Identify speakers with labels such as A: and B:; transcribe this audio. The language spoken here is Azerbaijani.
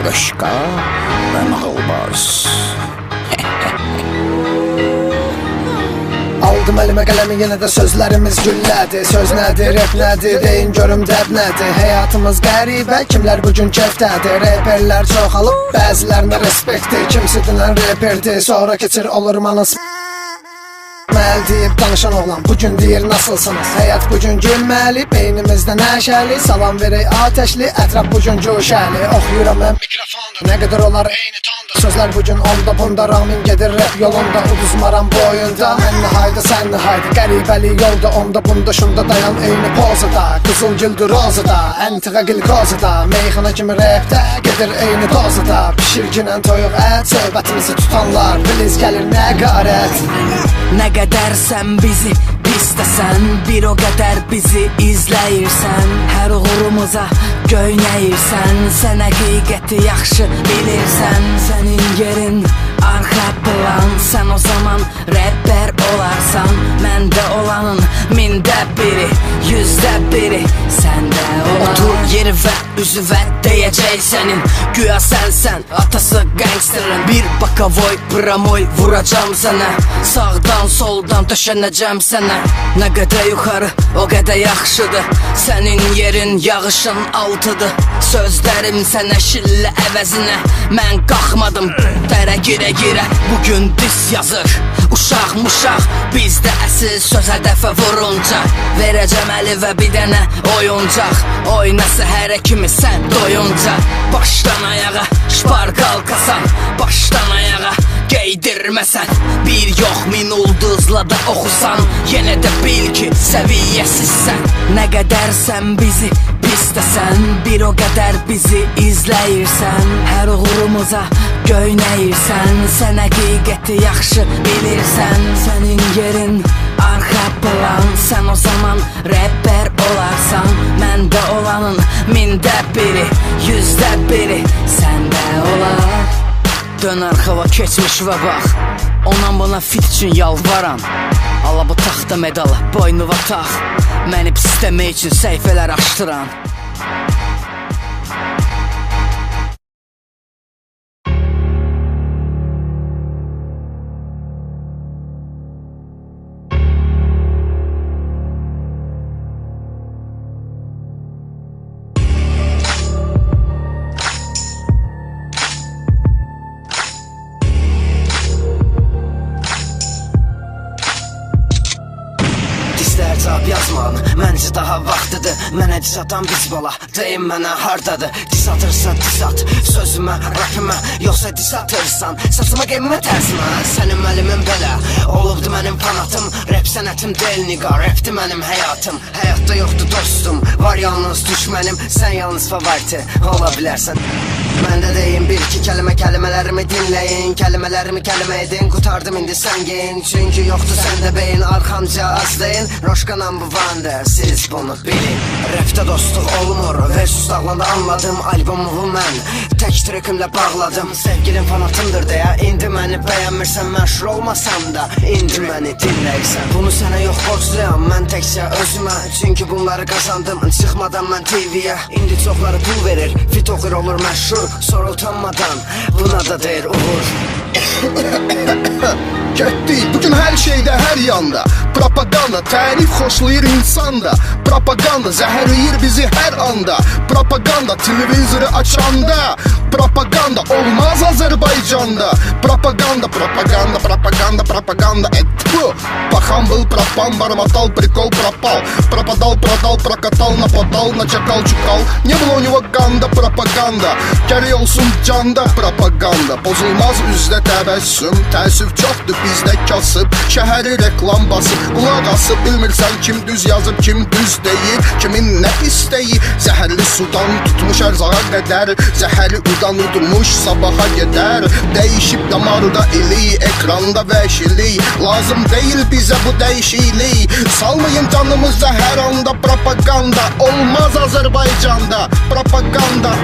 A: Rışka ve Nağılbaz.
B: Aldım elime qələmi, yenə də sözlərimiz güllədir. Söz nədir, rap nədir, deyin görüm dəb nədir. Həyatımız qəribə, kimlər bugün kefdədir. Reperlər çoxalıb, bəzilərinə respektdir. Kimsi dinən reperdir, sonra keçir olur manas Məl deyib danışan oğlan, bugün deyir nasılsınız? Həyat bugün gülməli, beynimizdə nəşəli. Salam verək ateşli, ətraf bugün coşəli. Oxuyuram mən mikrofonda, nə qədər olar eyni tonda. Sözlər bugün onda bunda, ramin gedir rap yolunda. Uduzmaram boyunda, mən nəhaydı sən nəhaydı. Qəribəli yolda onda bunda şunda dayan eyni pozada. Qızıl güldür rozada, əntiqə qilkozada. Meyxana kimi rapdə, gedir eyni dozada. Pişir günən toyuq ət, söhbətimizi tutanlar biliz gəlir nə qarət.
C: Nə qədər sən bizi istəsən, bir o qədər bizi izləyirsən. Hər uğurumuza göynəyirsən, sən həqiqəti yaxşı bilirsən. Sənin yerin arxa plan, sən o zaman rapper olarsan. Məndə olanın mində biri, 100də biri səndə olan. Otur yeri və üzü və deyəcək sənin, güya sənsən atası gangsterin. Bir bakavoy, pramoy vuracam sənə, sağdan soldan döşənəcəm sənə. Nə qədər yuxarı, o qədər yaxşıdır. Sənin yerin yağışın altıdır. Sözlərim sənə şillə əvəzinə, mən qalxmadım dərə girə-girə. Bugün dis yazır, uşaq muşaq, bizdə əsil söz hədəfə vurunca. Verəcəm əli və bir dənə oyuncaq, oynası hərə kimi sən doyunca. Başdan ayağa şparqal kasan, başdan ayağa geydirməsən. Bir yox min ulduzla da oxusan, yenə də bil ki səviyyəsizsən. Nə qədər sən bizi istəsən, bir o qədər bizi izləyirsən. Hər uğurumuza göynəyirsən, sən həqiqəti yaxşı bilirsən. Sənin yerin arxa plan, sən o zaman rapper olarsan. Məndə olanın mində biri, 100də biri səndə olar. Dön arxava keçmiş və bax, ondan bana fit üçün yalvaran. Ala bu taxta medalı boynuva tax, məni pisləmək üçün səhifələr açdıran.
D: Cavab yazman, məncə daha vaxtıdır. Mənə dis atan biz bala, deyim mənə hardadır. Dis atırsa dis at, sözümə, rapimə, yoxsa dis atırsan saçıma, qeymimə, tərsimə. Sənin əlimin belə, olubdu mənim fanatım. Rap sənətim deyil niqa, rapdi mənim həyatım. Həyatda yoxdur dostum, var yalnız düşmənim. Sən yalnız favoriti ola bilərsən. Mən də deyim bir iki kəlmə, kəlmələrimi dinləyin. Kəlmələrimi kəlmə edin, qutardım indi sən geyin. Çünki yoxdur səndə beyin, arxamca az deyin. Roşqanam bu vandır, siz bunu bilin. Rapdə dostluq olmur, versus dağlanda anladım. Albumumu mən tək trekimlə bağladım. Sevgilim fanatımdır deyə, indi məni bəyənmirsən. Məşhur olmasam da, indi məni dinləyirsən. Bunu sənə yox borcluyam, mən təkcə özümə. Çünki bunları qazandım, çıxmadan mən TV-yə. İndi çoxları pul verir, fit oxur olur məşhur. Sonra utanmadan, buna da deyir uğur.
E: Getdik bugün hər şeydə, hər yanda. Propaganda, tərif xoşlayır insanda. Propaganda, zəhərləyir bizi hər anda. Propaganda, televizoru açanda. Propaganda, olmaz Azərbaycanda. Propaganda, propaganda, propaganda, propaganda. Bu, paxam был, пропан, бормотал, прикол пропал. Пропадал, продал, прокатал, нападал, начакал, чукал. Не было у него ганда, пропагanda. Gərək olsun canda, propaganda. Pozulmaz üzdə təbəssüm, təəssüf çoxdur bizdə kasıb. Şəhəri reklam basıb, qulaq asıb. Bilmirsən kim düz yazıb, kim düz deyir, kimin nə istəyi. Zəhərli sudan tutmuş ərzağa qədər, zəhəri udan udmuş sabaha gedər. Dəyişib damarda ili, ekranda vəhşilik. Lazım deyil bizə bu dəyişiklik. Salmayın canımızda hər anda propaganda. Olmaz Azərbaycanda propaganda.